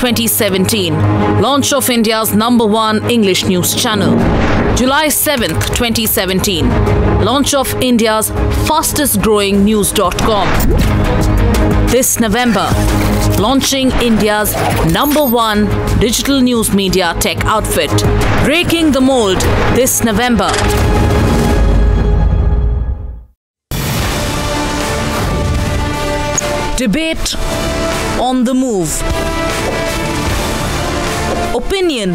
2017. Launch of India's #1 English news channel. July 7th, 2017. Launch of India's fastest growing news.com. This November, launching India's #1 digital news media tech outfit. Breaking the mold this November. Debate on the move. Opinion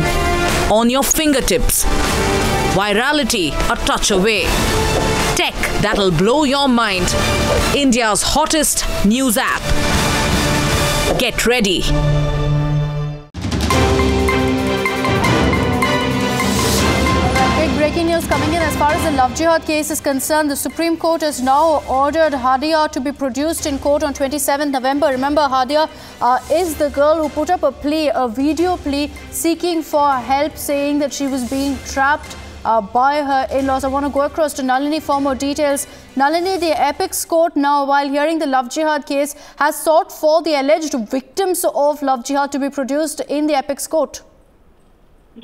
on your fingertips. Virality a touch away. Tech that'll blow your mind. India's hottest news app. Get ready. Breaking news coming in. As far as the Love Jihad case is concerned, the Supreme Court has now ordered Hadia to be produced in court on 27th November. Remember, Hadia is the girl who put up a plea, a video plea, seeking for help, saying that she was being trapped by her in-laws. I want to go across to Nalini for more details. Nalini, the Apex Court now, while hearing the Love Jihad case, has sought for the alleged victims of Love Jihad to be produced in the Apex Court.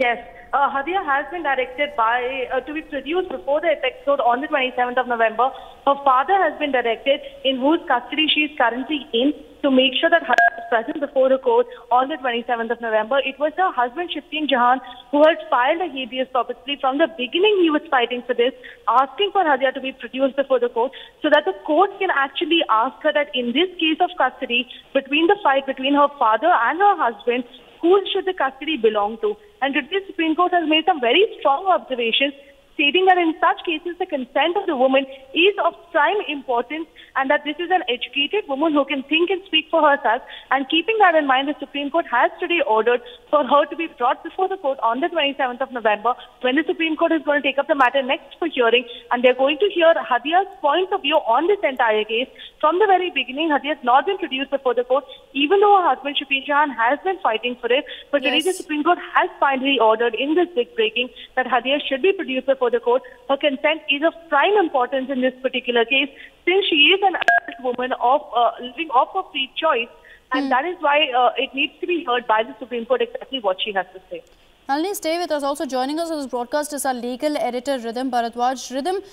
Yes. Hadia has been directed to be produced before the Apex Court on the 27th of November. Her father has been directed, in whose custody she is currently in, to make sure that Hadia is present before the court on the 27th of November. It was her husband, Jihad, who had filed a habeas corpus plea. From the beginning, he was fighting for this, asking for Hadia to be produced before the court, so that the court can actually ask her that in this case of custody, between the fight between her father and her husband, who should the custody belong to? And today, the Supreme Court has made some very strong observations, stating that in such cases, the consent of the woman is of prime importance, and that this is an educated woman who can think and speak for herself. And keeping that in mind, the Supreme Court has today ordered for her to be brought before the court on the 27th of November, when the Supreme Court is going to take up the matter next for hearing, and they're going to hear Hadia's point of view on this entire case. From the very beginning, Hadia has not been produced before the court, even though her husband, Jihad, has been fighting for it. But today, the Supreme Court has finally ordered in this big breaking that Hadia should be produced before the court. Her consent is of prime importance in this particular case, since she is an adult woman of living off of free choice, and that is why it needs to be heard by the Supreme Court exactly what she has to say. Nalini, stay with us. Also joining us on this broadcast is our legal editor, Ridhim Bharadwaj. Ridhim,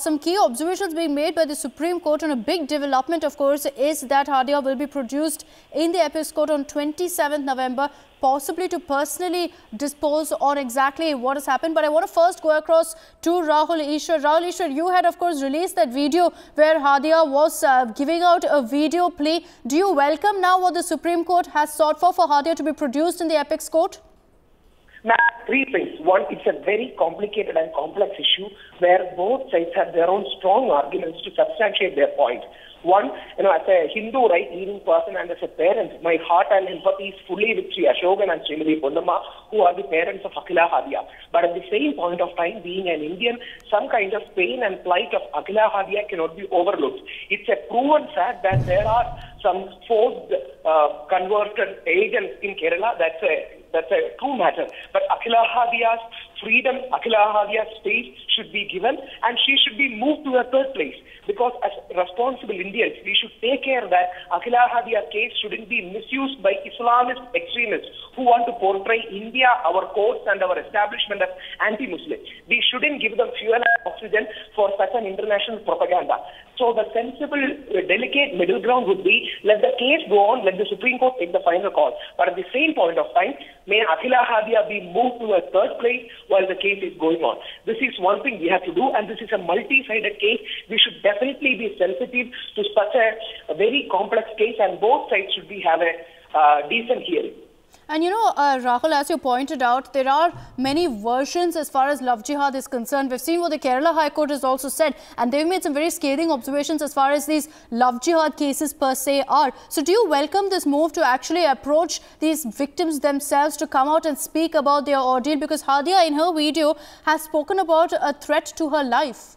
some key observations being made by the Supreme Court, and a big development, of course, is that Hadia will be produced in the Apex Court on 27th November, possibly to personally dispose on exactly what has happened. But I want to first go across to Rahul Ishwar. Rahul Ishwar, you had, of course, released that video where Hadia was giving out a video plea. Do you welcome now what the Supreme Court has sought for Hadia to be produced in the Apex Court? Now, three things. One, it's a very complicated and complex issue where both sides have their own strong arguments to substantiate their point. One, as a Hindu right-leaning person and as a parent, my heart and empathy is fully with Sri Ashokan and Srimati Ponnamma, who are the parents of Akhila Hadia. But at the same point of time, being an Indian, some kind of pain and plight of Akhila Hadia cannot be overlooked. It's a proven fact that there are some forced converted agents in Kerala. That's a true matter. But Akhila Hadia's freedom, Akhila Hadia's space should be given, and she should be moved to a third place. Because as responsible Indians, we should take care that Akhila Hadia case shouldn't be misused by Islamist extremists who want to portray India, our courts and our establishment as anti-Muslim. We shouldn't give them fuel and oxygen for such an international propaganda. So the sensible, delicate middle ground would be, let the case go on, let the Supreme Court take the final call. But at the same point of time, may Akhila Hadia be moved to a third place while the case is going on. This is one thing we have to do, and this is a multi-sided case. We should definitely be sensitive to such a very complex case, and both sides should have a decent hearing. And you know, Rahul, as you pointed out, there are many versions as far as Love Jihad is concerned. We've seen what the Kerala High Court has also said, and they've made some very scathing observations as far as these Love Jihad cases per se are. So do you welcome this move to actually approach these victims themselves to come out and speak about their ordeal? Because Hadia, in her video, has spoken about a threat to her life.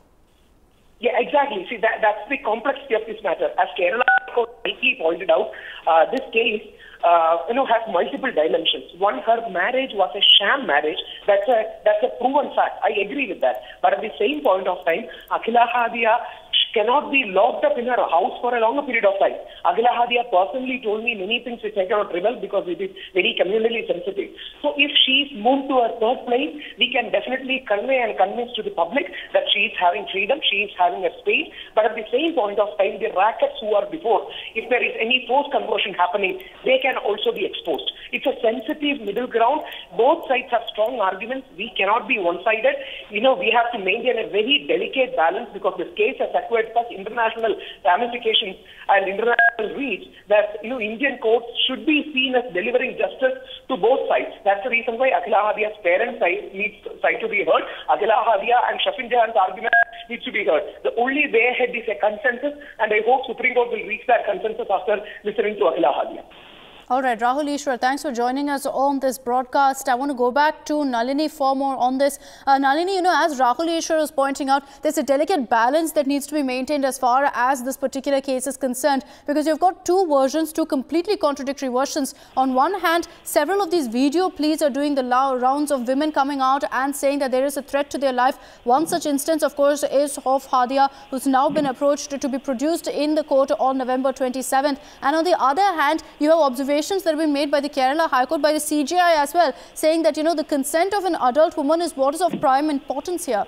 Yeah, exactly. See, that's the complexity of this matter. As Kerala High Court rightly pointed out, this case has multiple dimensions. One, her marriage was a sham marriage. That's a proven fact. I agree with that. But at the same point of time, Akhila Hadia cannot be locked up in her house for a longer period of time. Akhila Hadia personally told me many things which I cannot reveal because it is very communally sensitive. So if she is moved to a third place, we can definitely convey and convince to the public that she is having freedom, she is having a space. But at the same point of time, the rackets who are before, if there is any forced conversion happening, they can also be exposed. It's a sensitive middle ground. Both sides have strong arguments. We cannot be one-sided. We have to maintain a very delicate balance because this case has acquired such international ramifications and international reach that Indian courts should be seen as delivering justice to both sides. That's the reason why Akhila Hadia's parents' side to be heard. Akhila Hadia and Shafin Jahan's argument needs to be heard. The only way ahead is a consensus, and I hope Supreme Court will reach that consensus after listening to Akhila Hadia. All right, Rahul Ishwar, thanks for joining us on this broadcast. I want to go back to Nalini for more on this. Nalini, as Rahul Ishwar was pointing out, there's a delicate balance that needs to be maintained as far as this particular case is concerned, because you've got two versions, two completely contradictory versions. On one hand, several of these video pleas are doing the rounds of women coming out and saying that there is a threat to their life. One such instance, of course, is of Hadia, who's now been approached to be produced in the court on November 27th. And on the other hand, you have observations that have been made by the Kerala High Court, by the CJI as well, saying that, the consent of an adult woman is what is of prime importance here.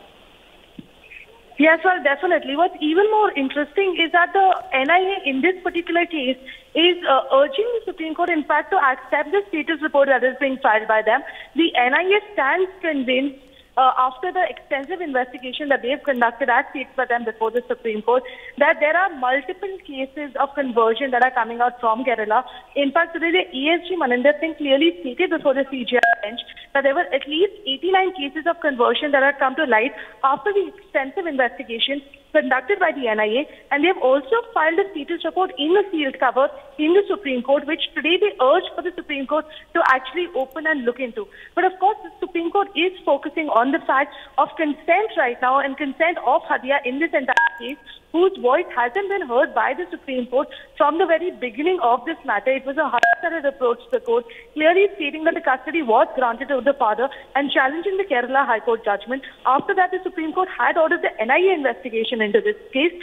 Yes, well, definitely. What's even more interesting is that the NIA in this particular case is urging the Supreme Court, in fact, to accept the status report that is being filed by them. The NIA stands convinced after the extensive investigation that they've conducted as states by them before the Supreme Court, that there are multiple cases of conversion that are coming out from Kerala. In fact, today the ESG Maninder Singh clearly stated before the CJI bench that there were at least 89 cases of conversion that had come to light after the extensive investigation conducted by the NIA, and they have also filed a status report in the sealed cover in the Supreme Court, which today they urge for the Supreme Court to actually open and look into. But of course, the Supreme Court is focusing on the fact of consent right now and consent of Hadia in this entire case, whose voice hasn't been heard by the Supreme Court from the very beginning of this matter. It was a Hadia that had approached the court, clearly stating that the custody was granted to the father and challenging the Kerala High Court judgment. After that, the Supreme Court had ordered the NIA investigation into this case,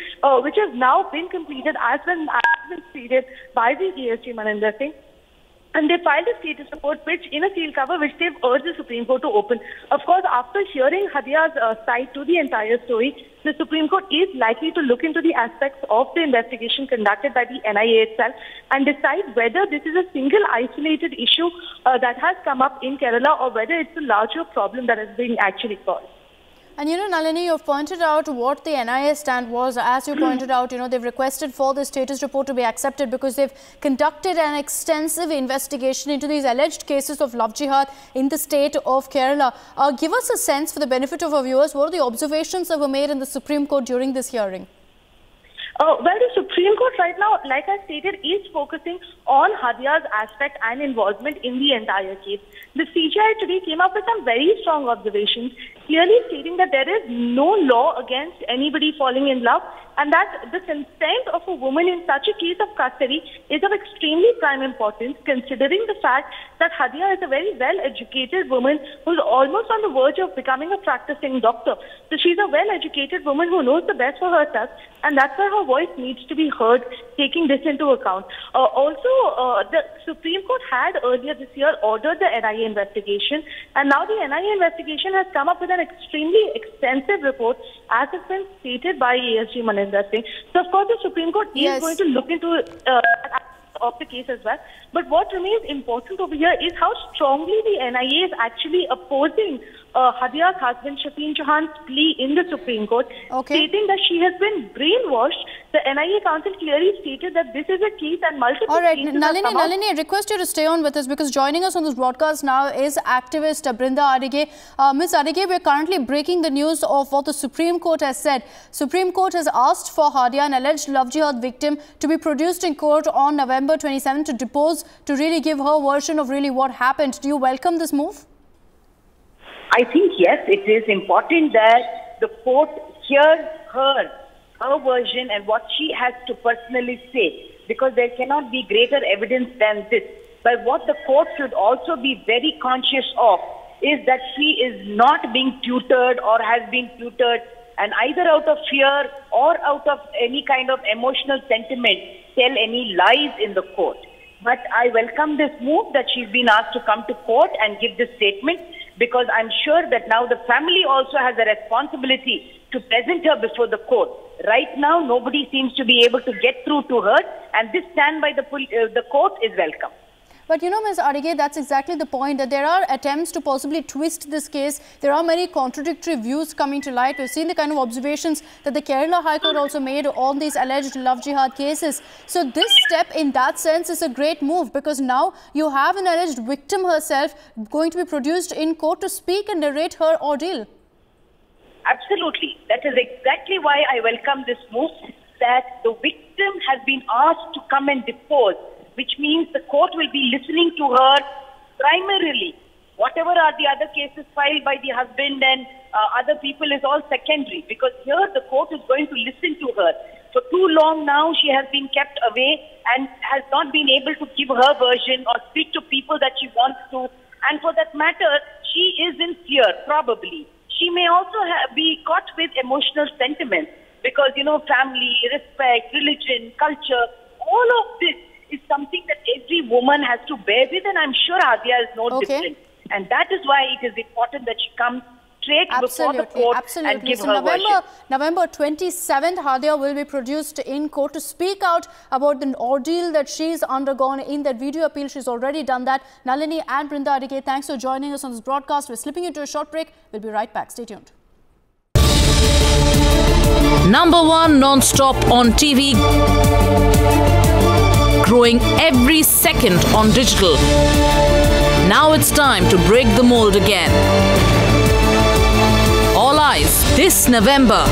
which has now been completed as been stated by the ESG Maninder Singh. And they filed a status report, which in a sealed cover, which they've urged the Supreme Court to open. Of course, after hearing Hadia's side to the entire story, the Supreme Court is likely to look into the aspects of the investigation conducted by the NIA itself and decide whether this is a single isolated issue that has come up in Kerala or whether it's a larger problem that is being actually caused. And Nalini, you've pointed out what the NIA stand was. As you pointed out, they've requested for the status report to be accepted because they've conducted an extensive investigation into these alleged cases of love jihad in the state of Kerala. Give us a sense, for the benefit of our viewers, what are the observations that were made in the Supreme Court during this hearing? Well, the Supreme Court right now, like I stated, is focusing on Hadia's aspect and involvement in the entire case. The CJI today came up with some very strong observations, clearly stating that there is no law against anybody falling in love, and that the consent of a woman in such a case of custody is of extremely prime importance, considering the fact that Hadia is a very well-educated woman who's almost on the verge of becoming a practicing doctor. So she's a well-educated woman who knows the best for herself, and that's why her voice needs to be heard, taking this into account. The Supreme Court had earlier this year ordered the NIA investigation, and now the NIA investigation has come up with an extremely extensive report, as has been stated by ESG Maninder Singh. So, of course, the Supreme Court is going to look into of the case as well. But what remains important over here is how strongly the NIA is actually opposing Hadia's husband Shafin Jahan's plea in the Supreme Court, stating that she has been brainwashed. The NIA counsel clearly stated that this is a case and multiple cases. Nalini, I request you to stay on with us, because joining us on this broadcast now is activist Brinda Adige. Ms. Adige, we're currently breaking the news of what the Supreme Court has said. Supreme Court has asked for Hadia, an alleged love jihad victim, to be produced in court on November 27 to depose, to really give her version of really what happened. Do you welcome this move? I think, yes, it is important that the court hears her version and what she has to personally say, because there cannot be greater evidence than this. But what the court should also be very conscious of is that she is not being tutored or has been tutored and either out of fear or out of any kind of emotional sentiment tell any lies in the court. But I welcome this move that she's been asked to come to court and give this statement, because I'm sure that now the family also has a responsibility to present her before the court. Right now, nobody seems to be able to get through to her, and this stand by the court is welcome. But you know, Ms. Adige, that's exactly the point, that there are attempts to possibly twist this case. There are many contradictory views coming to light. We've seen the kind of observations that the Kerala High Court also made on these alleged love jihad cases. So this step in that sense is a great move, because now you have an alleged victim herself going to be produced in court to speak and narrate her ordeal. Absolutely. That is exactly why I welcome this move, that the victim has been asked to come and depose, which means the court will be listening to her primarily. Whatever are the other cases filed by the husband and other people is all secondary, because here the court is going to listen to her. For too long now, she has been kept away and has not been able to give her version or speak to people that she wants to. And for that matter, she is in fear, probably. She may also be caught with emotional sentiments because, you know, family, respect, religion, culture, all of this is something that every woman has to bear with, and I'm sure Hadia is no different. And that is why it is important that she comes straight before the court and give her version. November 27th, Hadia will be produced in court to speak out about the ordeal that she's undergone in that video appeal. She's already done that. Nalini and Brinda Adige, thanks for joining us on this broadcast. We're slipping into a short break. We'll be right back. Stay tuned. #1 non-stop on TV, growing every second on digital. Now it's time to break the mold again. All eyes this November.